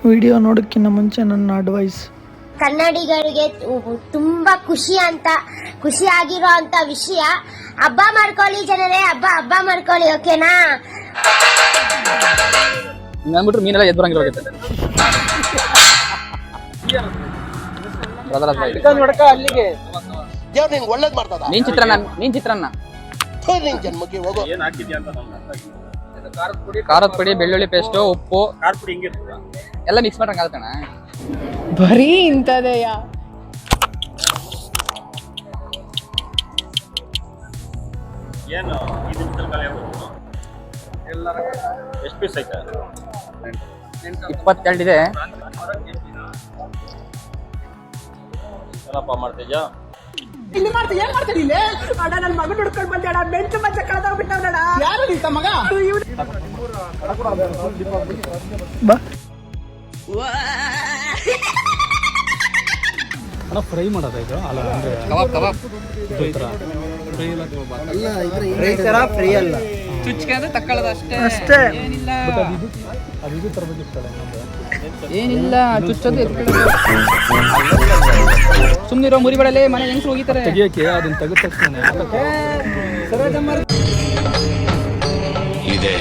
Video ನೋಡೋಕ್ಕಿಂತ ಮುಂಚೆ ನನ್ನ advice, ಕನ್ನಡಿಗರಿಗೆ ತುಂಬಾ ಖುಷಿ ಆಗಿರೋ ಅಂತ ವಿಷಯ. ಹಬ್ಬ ಮಾಡ್ಕೊಳ್ಳಿ ಜನರೇ, ಹಬ್ಬ ಮಾಡ್ಕೊಳ್ಳಿ, ಓಕೆನಾ? ಅಂದ್ಬಿಟ್ರೆ ಮೀನೆಲ್ಲ ಎದ್ದು ಬರಂಗಿರೋಗುತ್ತೆ. ಅಲ್ಲಿಗೆ ದೇವ್ರು ನಿಂಗೆ ಒಳ್ಳೇದ್ ಮಾಡ್ತದ. ಮೀನ್ ಚಿತ್ರಾನ್ನ ನಿನ್ ಜನ್ಮಕ್ಕೆ ಹೋಗೋ. ಖಾರದ ಪುಡಿ, ಬೆಳ್ಳುಳ್ಳಿ ಪೇಸ್ಟ್, ಉಪ್ಪು, ಎಲ್ಲ ಮಿಕ್ಸ್ ಮಾಡ್ರಂಗಾಗತ್ತಣ್ಣ. ಬರೀ ಇಂಥದೆಯ. ಏನು 22 ಇದೆ. ಏನಪ್ಪ ಮಾಡ್ತಿದ್ಯಾ? ಇಲ್ಲಿ ಮಾಡ್ತಾ ಏನ್ ಮಾಡ್ತೀನಿ ಇಲ್ಲಿ? ಅಣ್ಣ ನನ್ನ ಮಗನ ಹುಡ್ಕೊಂಡು ಬಂದೆ ಅಣ್ಣ, ಬೆಂಚು ಮಂಚ ಕಳೆದೋಗ್ಬಿಟ್ಟವಣ್ಣ. ಯಾರು ನಿಂತ ಮಗ? ಬಾ ಫ್ರೈ ಮಾಡೋದ ಇದು? ಅಲ್ಲ ಅಂದ್ರೆ ಕಬಾಬ್ ಫ್ರೈ ಅಲ್ಲ, ಚುಚ್ಕೆ ಅಂದ್ರೆ ತಕ್ಕಳದ ಅಷ್ಟೇ. ಏನಿಲ್ಲ, ಅದು ಇದು ತರಬೇಕಿತ್ತಲ್ಲ ಏನಿಲ್ಲ, ಚುಚ್ಚೋದು ಸುಮ್ಮನಿರೋ ಮುರಿಬೇಡಲೇ, ಮನೆ ಹೆಂಗ್ಸ್ ಹೋಗಿತಾರೆ ತೆಗಿಯಕ್ಕೆ. ಅದನ್ನ ತೆಗೆದ ತಕ್ಷಣ ಇದೆ,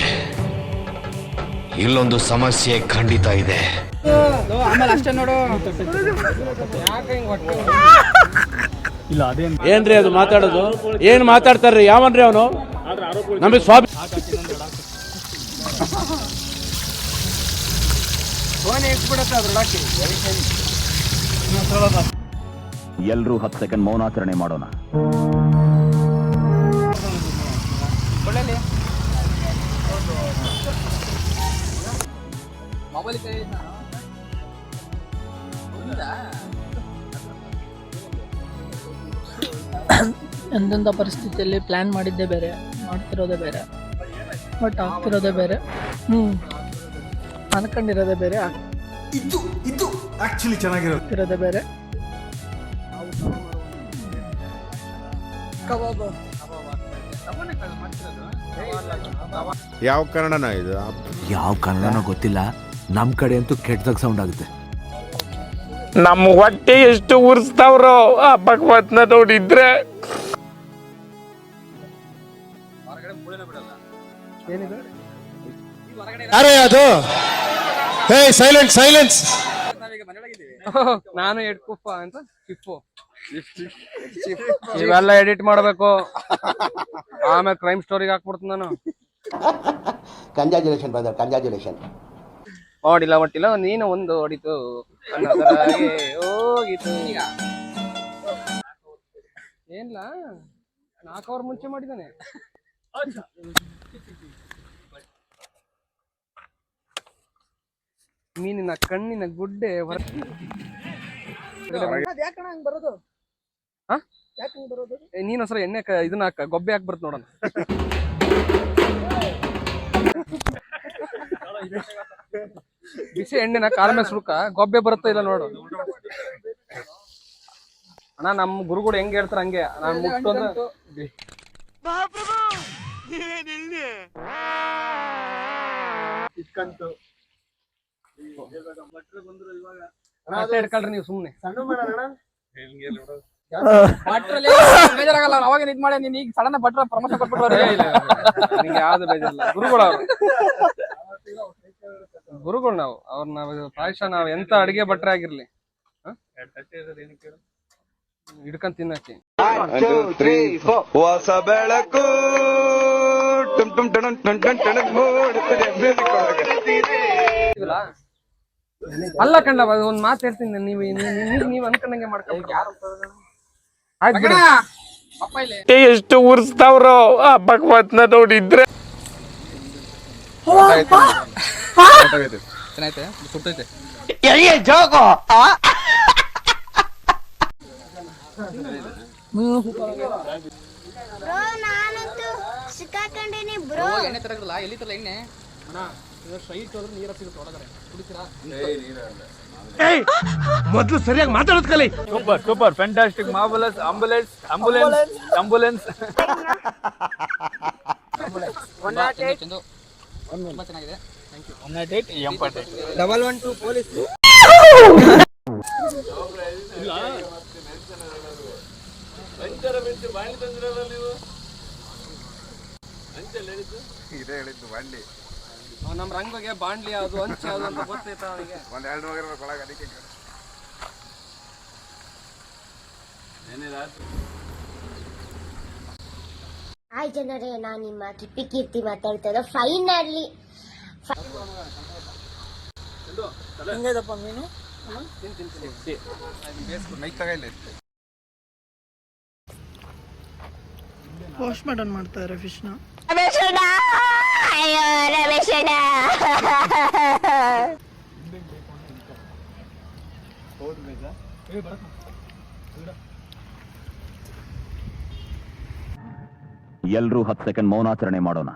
ಇಲ್ಲೊಂದು ಸಮಸ್ಯೆ ಖಂಡಿತ ಇದೆ. ಆಮೇಲೆ ಅಷ್ಟೇ ನೋಡು. ಇಲ್ಲ ಅದೇನ್ ಏನ್ರಿ ಅದು ಮಾತಾಡೋದು? ಏನ್ ಮಾತಾಡ್ತಾರ್ರಿ? ಯಾವನ್ರಿ ಅವನು? ನಮಗೆ ಸ್ವಾಮಿ ಎಲ್ರೂ 10 ಸೆಕೆಂಡ್ ಮೌನಾಚರಣೆ ಮಾಡೋಣ. ಎಂತೆಂಥ ಪರಿಸ್ಥಿತಿಯಲ್ಲಿ ಪ್ಲ್ಯಾನ್ ಮಾಡಿದ್ದೇ ಬೇರೆ, ಮಾಡ್ತಿರೋದೇ ಬೇರೆ, ಬಟ್ ಆಗ್ತಿರೋದೇ ಬೇರೆ. ಅನ್ಕೊಂಡಿರೋದೇ ಬೇರೆ, ಆಗ್ತಿರೋದೇ ಬೇರೆ. ಯಾವ ಕನ್ನಡನ ಇದು? ಯಾವ ಕನ್ನಡನೋ ಗೊತ್ತಿಲ್ಲ, ನಮ್ ಕಡೆ ಅಂತೂ ಕೆಟ್ಟದಾಗ ಸೌಂಡ್ ಆಗುತ್ತೆ. ನಮ್ಮ ಹೊಟ್ಟೆ ಎಷ್ಟು ಉರ್ಸ್ತಾವ್ರೋ ಆ ಭಗವತ್ನ ನೋಡಿದ್ರೆ. ಅರೆ ಅದು ಸೈಲೆನ್ಸ್. ನಾನು ಎಡ್ಕುಪ್ಪ ಅಂತ ಕಿಪ್ಪು. ಇವೆಲ್ಲ ಎಡಿಟ್ ಮಾಡ್ಬೇಕು, ಆಮೇಲೆ ಕ್ರೈಮ್ ಸ್ಟೋರಿಗೆ ಹಾಕ್ಬಿಡ್ತೀನಿ ನಾನು. Congratulation brother, congratulation. ಹೊಟ್ಟಿಲ್ಲ ನೀನು ಒಂದು ಹೊಡಿತು ಅನ್ನೋದರಾಗೆ ಹೋಗಿತ್ತು. ಈಗ ಏನಿಲ್ಲ, 4 ಅವರ್ ಮುಂಚೆ ಮಾಡಿದ್ದಾನೆ. ಮೀನಿನ ಕಣ್ಣಿನ ಗುಡ್ಡೆ ನೀನೊಂದ್ಸಲ ಎಣ್ಣೆ ಇದನ್ನ ಹಾಕ, ಗೊಬ್ಬೆ ಹಾಕ್ಬರ್ತ ನೋಡೋಣ. ಬಿಸಿ ಎಣ್ಣೆನ ಕಾಲ ಮೇಲೆ ಸುಡ್ಕ, ಗೊಬ್ಬೆ ಬರುತ್ತಾ ಇಲ್ಲ ನೋಡು. ಅಣ್ಣ ನಮ್ ಗುರುಗಳು ಹೆಂಗ್ ಹೇಳ್ತಾರ ಹಂಗೆ ನಾನು ಮುಟ್ಟು ಅಂದ್ರೆ ಇಟ್ಕೊಳ್ರಿ ನೀವು ಸುಮ್ನೆ. ಬೇಜಾರಾಗಲ್ಲ, ಅವಾಗ ಇದ್ ಮಾಡಿ ನೀನ್ ಈಗ ಸಡನ್ ಭಟ್ರ ಪ್ರಮೋಷನ್ ಕೊಟ್ಬಿಟ್ಟು ಯಾವ್ದು ಬೇಜಾರಿಲ್ಲ. ಗುರುಗಳು ನಾವು ಅವ್ರನ್ನ ಪ್ರಾಯಶಃ ನಾವ್ ಎಂತ ಅಡಿಗೆ ಭಟ್ರೆ ಆಗಿರ್ಲಿ ಹಿಡ್ಕೊಂಡ್ ತಿನ್ನಕ್ಕೆ. ಹೊಸ ಬೆಳಕು ಅಲ್ಲ ಕಂಡ ಒಂದ್ ಮಾತು ಹೇಳ್ತೀನಿ, ನೀವ್ ಅನ್ಕೊಂಡಂಗೆ ಮಾಡ್ಕೊಬೇಕು. ಎಷ್ಟು ಉರ್ಸ್ತಾವ್ರೋ ಆ ಭಗವತ್ನ ನೋಡಿದ್ರೆ. ಚೆನ್ನಾಗೈತೆ, ಸುಟ್ಟೈತೆ. ನಾನಂತೂ ಸಿಕ್ಕಾಕೊಂಡೇನಿ ಬ್ರೋ. ಎಣ್ಣೆ ತರಗಲ್ಲ, ಎಲ್ಲಿ ತರಲ್ಲ ಎಣ್ಣೆ. ಸ್ಟ್ರೈಟ್ ಹೋದ್ರೆ ನೀರ ಸಿಗುತ್ತೆ ಒಳಗಡೆ, ಕುಡಿತೀರಾ? ಮೊದ್ಲು ಸರಿಯಾಗಿ ಮಾತಾಡೋದ್ ಕಲಿ. ಸೂಪರ್ ಫ್ಯಾಂಟಾಸ್ಟಿಕ್ ಮಾರ್ವೆಲಸ್ ಆಂಬುಲೆನ್ಸ್ ತುಂಬಾ ಚೆನ್ನಾಗಿದೆ. ನಮ್ ರಂಗಗೆ ಬಾಂಡ್ಲಿ ಅದು ಹಂಚಿ ಅದು ಅಂತ ಗೊತ್ತೈತ ಅವನಿಗೆ. ಹಾಯ್ ಜನರೇ, ನಾನು ನಿಮ್ಮ ಕಿಪ್ಪಿ ಕೀರ್ತಿ ಮಾತಾಡ್ತಾ ಇದ್ದೆ. ಫೈನಲಿ ಹೆಂಗೈತಪ್ಪ ಮೀನು? ವಾಶ್ ಮಾಡನ್ ಮಾಡ್ತಾರೆ ಫಿಶ್ನ. ಎಲ್ರೂ 10 ಸೆಕೆಂಡ್ ಮೌನಾಚರಣೆ ಮಾಡೋಣ.